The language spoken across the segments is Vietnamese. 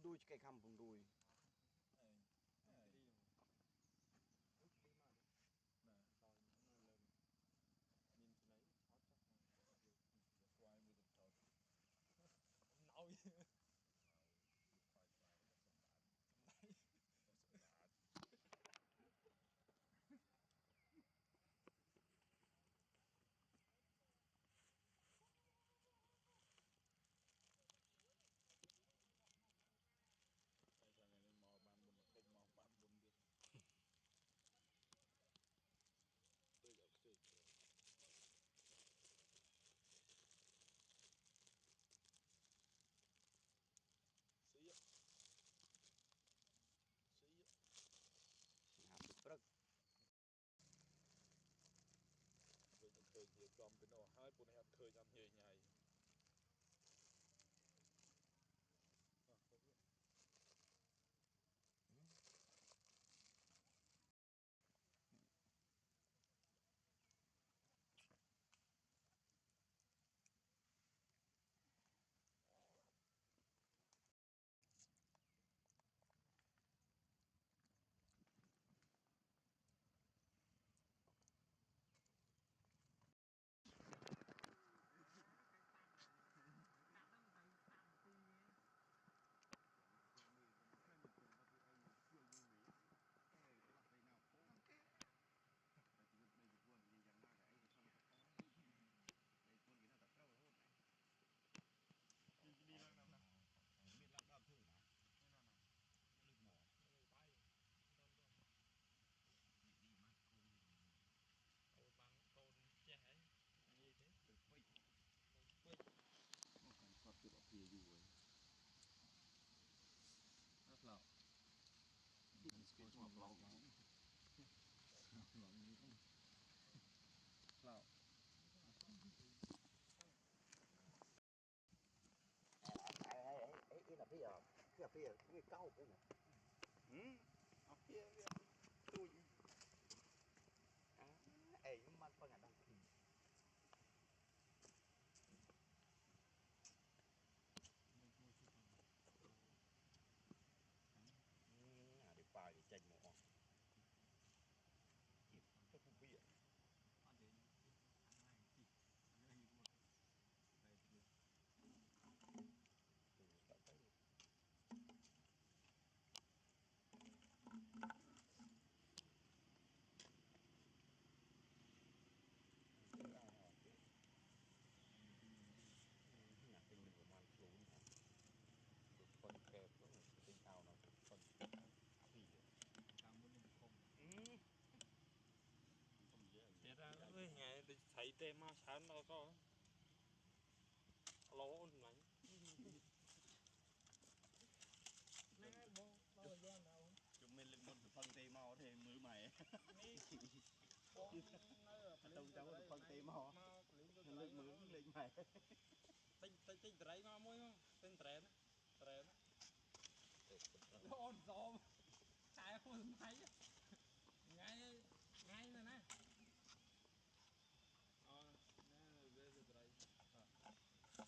tôi cái khăm vùng đùi nói mò bàn bún không mò bàn bún được tôi đã chơi xí làm rất với những thời gian trong cái nó hai bốn em thời gian nhẹ nhàng đi lang nào nào biết lang đam thử nào nào nào lực mỏ bay đi mà cô băng tôn trẻ như thế từ quay còn phát từ ở phía dưới rất là đi cái chỗ lọc như thế lọc ấy là bây giờ cái câu cái này kia tôi ấyมันเป็นอะไรđi bài đi chành mỏ kịp tôi không biết anh đến anh này thì anh này một đây thì từ tại cái nhà tinh mình của man xuốngคนแก่ก็ตีเอาเนาะคนผีตามมันkhông thế ra ơi ngày thấy tem mà sáng nó có lố ôn mày chúng mình lực một phần tê mò thì mới mày trong phần tê mò lực mới lên mày tinh trái ngon môi không tinh trái nó ôn gió trái không thấy ngay ngay này nè nè về trái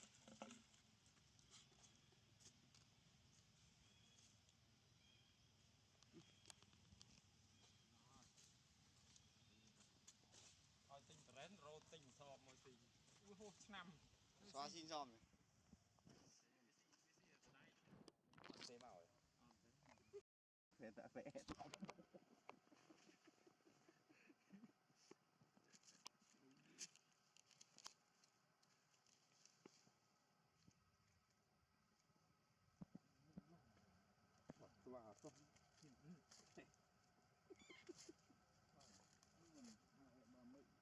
thôi tinh rén rô tinh xòm mọi gì ui hô năm xóa xin xòm này tê màu rồi phê ta phê wow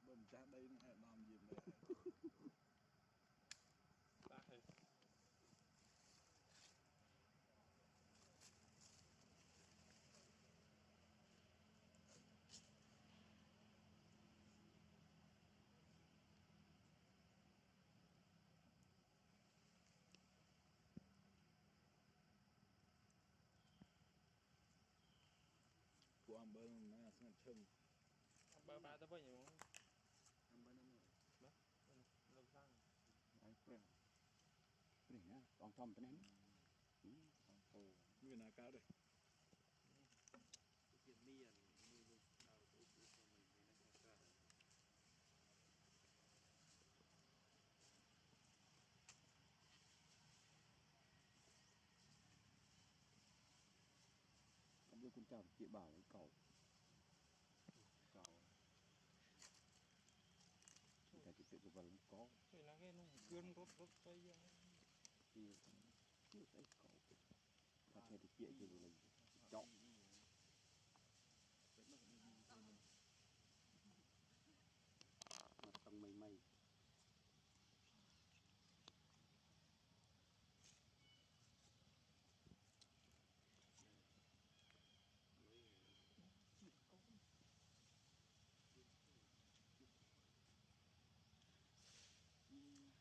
bầm cha đây nó hay làm gì đây ta hay của ông bên này sang chân ba ba tới bao nhiêu món ông bên năm đó lâu sang đấy phê phê nhá còn trong tên em người nào cao đây Việc miền như đầu tôi của mình thì nó sẽ ra đưa con chào chị bảo với cậu người ta chỉ tự của vần có thì là cái nó cơn rốt tay thì chịu cái cậu ta theo thì chuyện gì là chọn mà tầng mây mây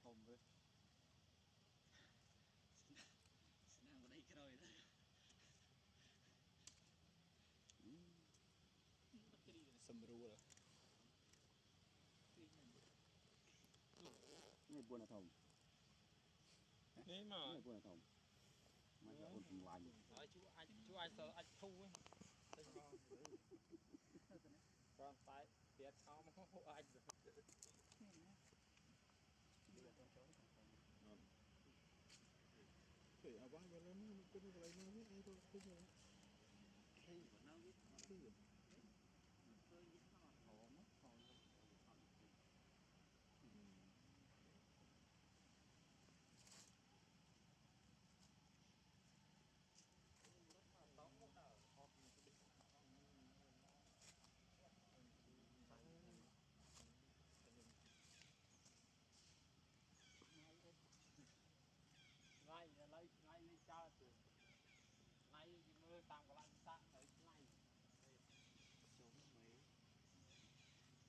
hồng với nào ở đây cái rồi đó sầm ru rồi này buồn là thòng đấy mà này buồn là thòng mà giờ ôn cùng lại chú anh sợ anh thu ấy còn phải tiệt không hộ anh rồi thì à vang về lên cái này lại nó hết ai thôi cái gì khi mà nó biết cái gì tôi biết nó thổ mất thổ ngay lấy lên cho từ ngay mưa tạm có lại ta tới ngay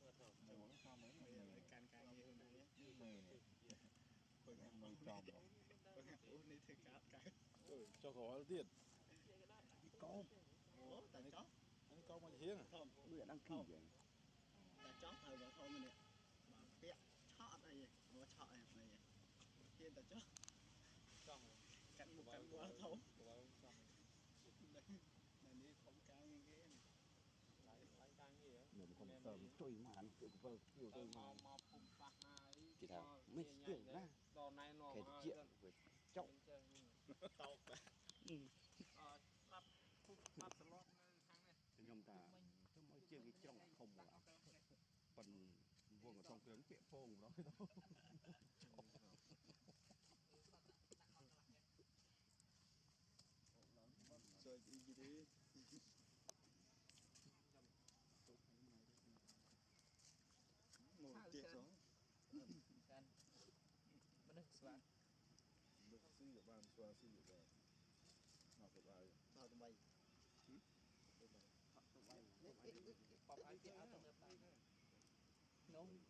chống mấy mùa nó sao mấy mày lại can gì hơn này mề này em mây tròn bỏ ôn đi thì cá cho khó tiền đi câu tại chó anh câu mà hiếng bữa đăng ký vậy ta chót thời vào thôi mình nè mà biết chót này mua chót này tiên ta chót trong cắn một cắn qua thấu này đi không cao như cái lấy cái gì á mình không sờm chui mà ăn kiểu vợ kiểu tôi mà mà phun phát này chỉ thảo mấy kiểu ra đồ này nó cái chuyện với trọng tàu lắp lắp slot thang này thì nhom ta tôi mới chưa cái trong không là phần vuông ở trong tiếng tiệm phô của nó rồi gì đi một tiệt gió kan bener selat được xí ở bàn xoa xí ở bàn nào phải bài sao tụi bay pop ai kia atau apa nong